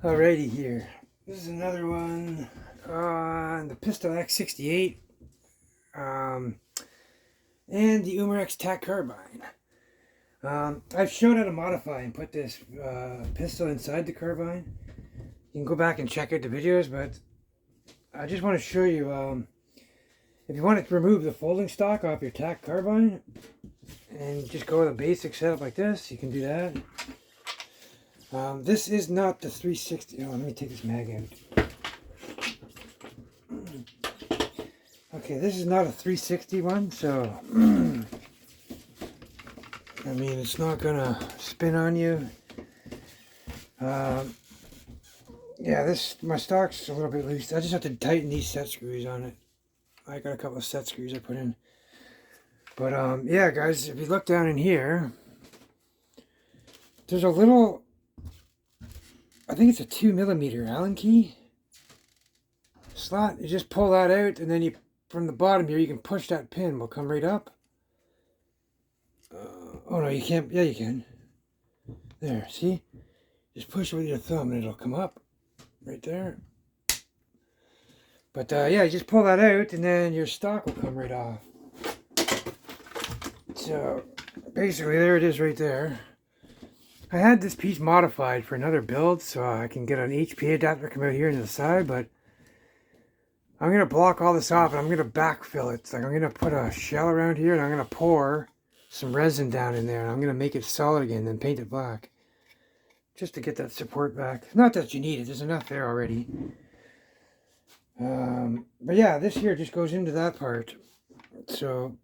Alrighty here. This is another one on the Pistelle X68 and the X TAC Carbine. I've shown how to modify and put this pistol inside the carbine. You can go back and check out the videos, but I just want to show you if you want to remove the folding stock off your TAC carbine and just go with a basic setup like this, you can do that. This is not the 360. Oh, let me take this mag out. Okay, this is not a 360 one, so I mean, it's not gonna spin on you. Yeah, my stock's a little bit loose. I just have to tighten these set screws on it. I got a couple of set screws I put in. But yeah, guys, if you look down in here, there's a little, I think it's a 2mm Allen key slot. You just pull that out, and then you, from the bottom here, you can push that pin. Will come right up. Oh no, you can't. Yeah, you can. There, see? Just push it with your thumb, and it'll come up right there. But yeah, you just pull that out, and then your stock will come right off. So basically, there it is right there. I had this piece modified for another build, so I can get an HPA adapter come out here into the side, but I'm going to block all this off, and I'm going to backfill it. Like, I'm going to put a shell around here, and I'm going to pour some resin down in there, and I'm going to make it solid again, then paint it black. Just to get that support back. Not that you need it, there's enough there already. But yeah, this here just goes into that part. So,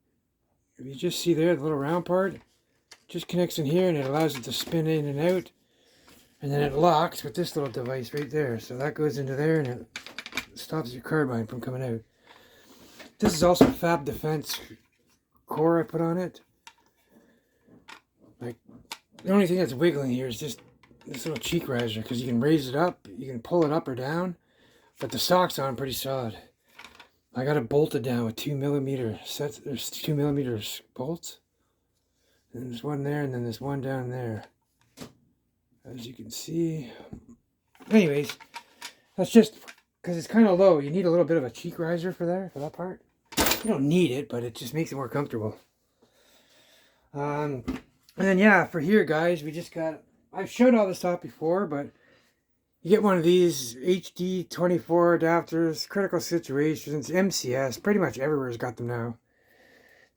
if you just see there, the little round part, just connects in here, and it allows it to spin in and out, and then it locks with this little device right there. So that goes into there, and it stops your carbine from coming out. This is also Fab Defense core I put on it. Like, the only thing that's wiggling here is just this little cheek riser, because you can raise it up, you can pull it up or down, but the stock's on pretty solid. I got it bolted down with 2mm sets. There's 2mm bolts. And there's one there, and then there's one down there, as you can see. Anyways, that's just because it's kind of low. You need a little bit of a cheek riser for that part. You don't need it, but it just makes it more comfortable. And then yeah, for here, guys, we just got, I've showed all this off before, but you get one of these HD 24 adapters, critical situations, MCS, pretty much everywhere's got them now.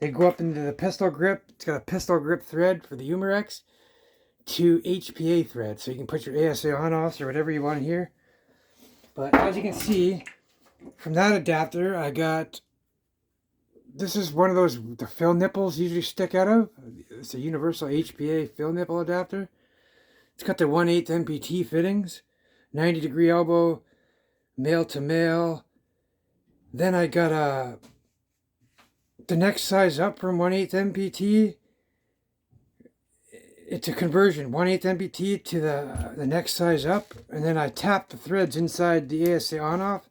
They go up into the pistol grip. It's got a pistol grip thread for the X to HPA thread. So you can put your ASA on-offs or whatever you want here. But as you can see, from that adapter, I got, this is one of those, the fill nipples usually stick out of. It's a universal HPA fill nipple adapter. It's got the 1/8 MPT fittings, 90-degree elbow, male to male. Then I got the next size up from 1/8 MPT. It's a conversion, 1/8 MPT to the next size up, and then I tap the threads inside the ASA on-off,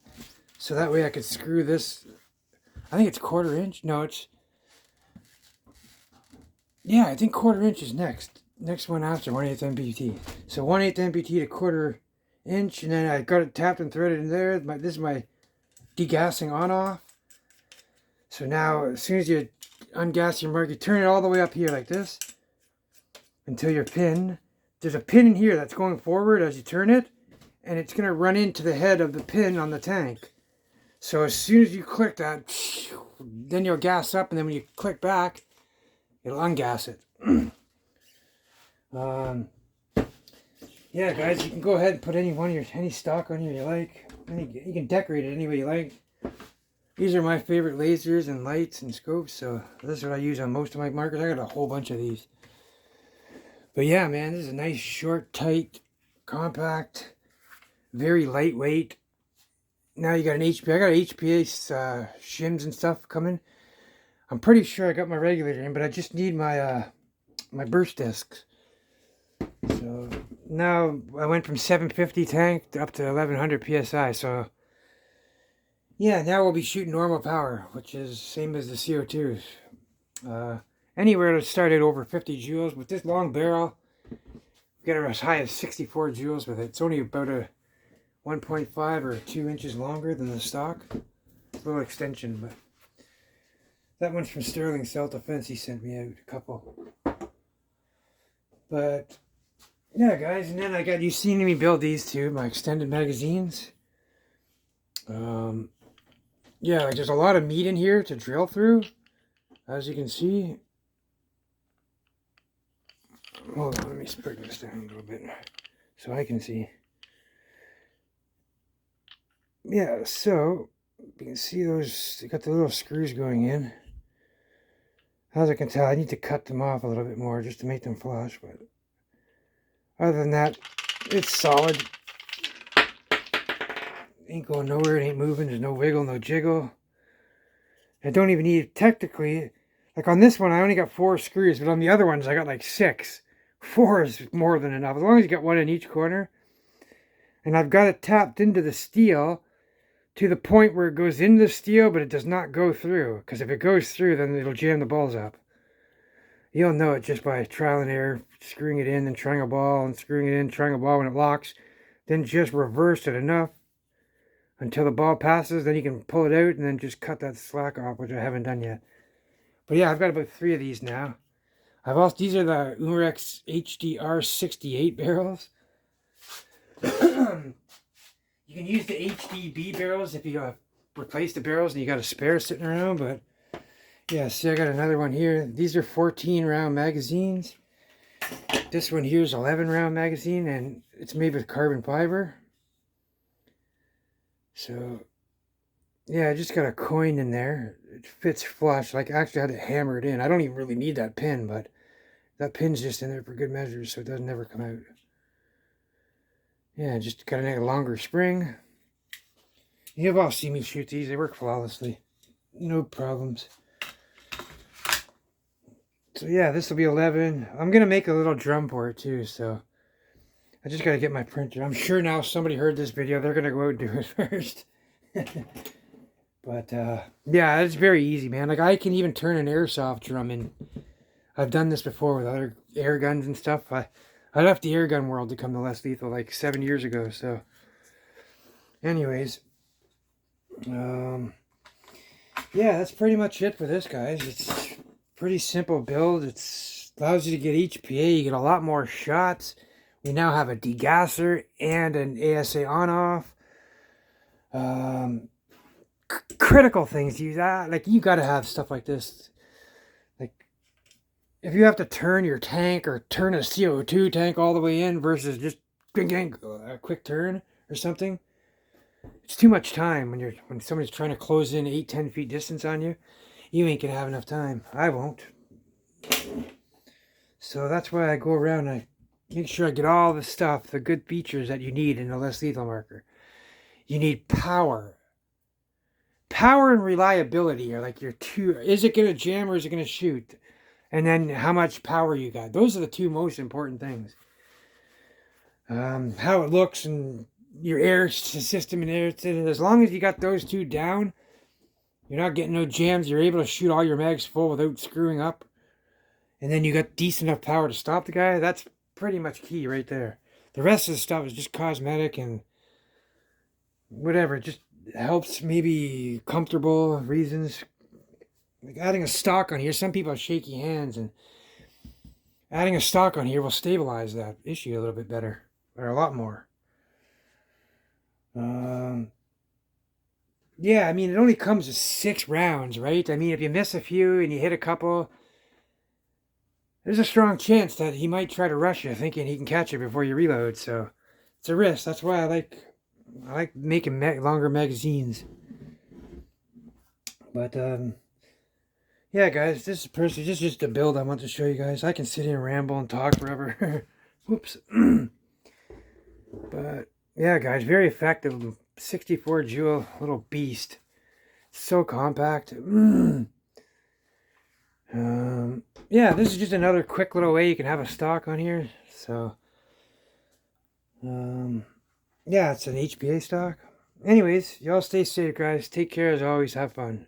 so that way I could screw this. I think it's 1/4 inch. No, it's, yeah, I think 1/4 inch is next one after 1/8 MPT. So 1/8 MPT to 1/4 inch, and then I got it tapped and threaded in there. This is my degassing on-off. So now, as soon as you ungas your mark, you turn it all the way up here like this until your pin. There's a pin in here that's going forward as you turn it, and it's going to run into the head of the pin on the tank. So as soon as you click that, then you'll gas up, and then when you click back, it'll ungas it. Yeah, guys, you can go ahead and put any stock on here you like. You can decorate it any way you like. These are my favorite lasers and lights and scopes, so this is what I use on most of my markers. I got a whole bunch of these. But yeah, man, this is a nice, short, tight, compact, very lightweight. Now you got an HPA. I got HPA shims and stuff coming. I'm pretty sure I got my regulator in, but I just need my my burst discs. So now I went from 750 tank up to 1100 psi. So yeah, now we'll be shooting normal power, which is same as the CO2s. Anywhere to start at over 50 joules. With this long barrel, we get as high as 64 joules with it. It's only about a 1.5 or 2 inches longer than the stock. A little extension, but that one's from Sterling Self-Defense. He sent me out a couple. But yeah, guys, and then you've seen me build these two, my extended magazines. Yeah, like there's a lot of meat in here to drill through, as you can see. Hold on, let me spread this down a little bit so I can see. Yeah, so you can see those, they got the little screws going in. As I can tell, I need to cut them off a little bit more just to make them flush, but other than that, it's solid. Ain't going nowhere, it ain't moving, there's no wiggle, no jiggle. I don't even need, technically, like on this one I only got 4 screws, but on the other ones I got like 6. 4 is more than enough, as long as you got one in each corner. And I've got it tapped into the steel to the point where it goes into the steel, but it does not go through. Because if it goes through, then it'll jam the balls up. You'll know it just by trial and error, screwing it in and trying a ball, and screwing it in, trying a ball when it locks. Then just reverse it enough until the ball passes, then you can pull it out and then just cut that slack off, which I haven't done yet. But yeah, I've got about 3 of these now. These are the Umarex HDR68 barrels. You can use the HDB barrels if you replace the barrels and you got a spare sitting around, but yeah, see, I got another one here. These are 14 round magazines. This one here is 11 round magazine, and it's made with carbon fiber. So yeah, I just got a coin in there. It fits flush. Like, actually I had to hammer it in. I don't even really need that pin, but that pin's just in there for good measure, so it doesn't ever come out. Yeah, just got a longer spring. You've all seen me shoot these. They work flawlessly. No problems. So yeah, this will be 11. I'm going to make a little drum for it too, so I just got to get my printer. I'm sure now somebody heard this video, they're going to go out and do it first. But yeah, it's very easy, man. Like, I can even turn an airsoft drum in. I've done this before with other air guns and stuff. I left the air gun world to come to Less Lethal like 7 years ago, so anyways, yeah, that's pretty much it for this, guys. It's pretty simple build. It allows you to get HPA. You get a lot more shots. We now have a degasser and an ASA on-off. Critical things to use. Like, you got to have stuff like this. Like, if you have to turn your tank or turn a CO2 tank all the way in versus just a quick turn or something, it's too much time when somebody's trying to close in 8-10 feet distance on you. You ain't gonna have enough time. I won't. So that's why I go around and I make sure I get all the stuff, the good features that you need in a Less Lethal marker. You need power. Power and reliability are like your two. Is it gonna jam or is it gonna shoot? And then how much power you got. Those are the two most important things. How it looks and your air system and everything. As long as you got those two down, you're not getting no jams. You're able to shoot all your mags full without screwing up. And then you got decent enough power to stop the guy. That's pretty much key right there. The rest of the stuff is just cosmetic and whatever. It just helps, maybe comfortable reasons. Like adding a stock on here. Some people have shaky hands, and adding a stock on here will stabilize that issue a little bit better. Or a lot more. Yeah, I mean, it only comes with 6 rounds, right? I mean, if you miss a few and you hit a couple, there's a strong chance that he might try to rush you, thinking he can catch you before you reload. So it's a risk. That's why I like making longer magazines. But yeah, guys, this is just a build I want to show you guys. I can sit here and ramble and talk forever. Whoops. But yeah, guys, very effective. 64 joule little beast. So compact. Yeah, this is just another quick little way you can have a stock on here. So yeah, it's an HPA stock. Anyways, y'all stay safe, guys. Take care as always. Have fun.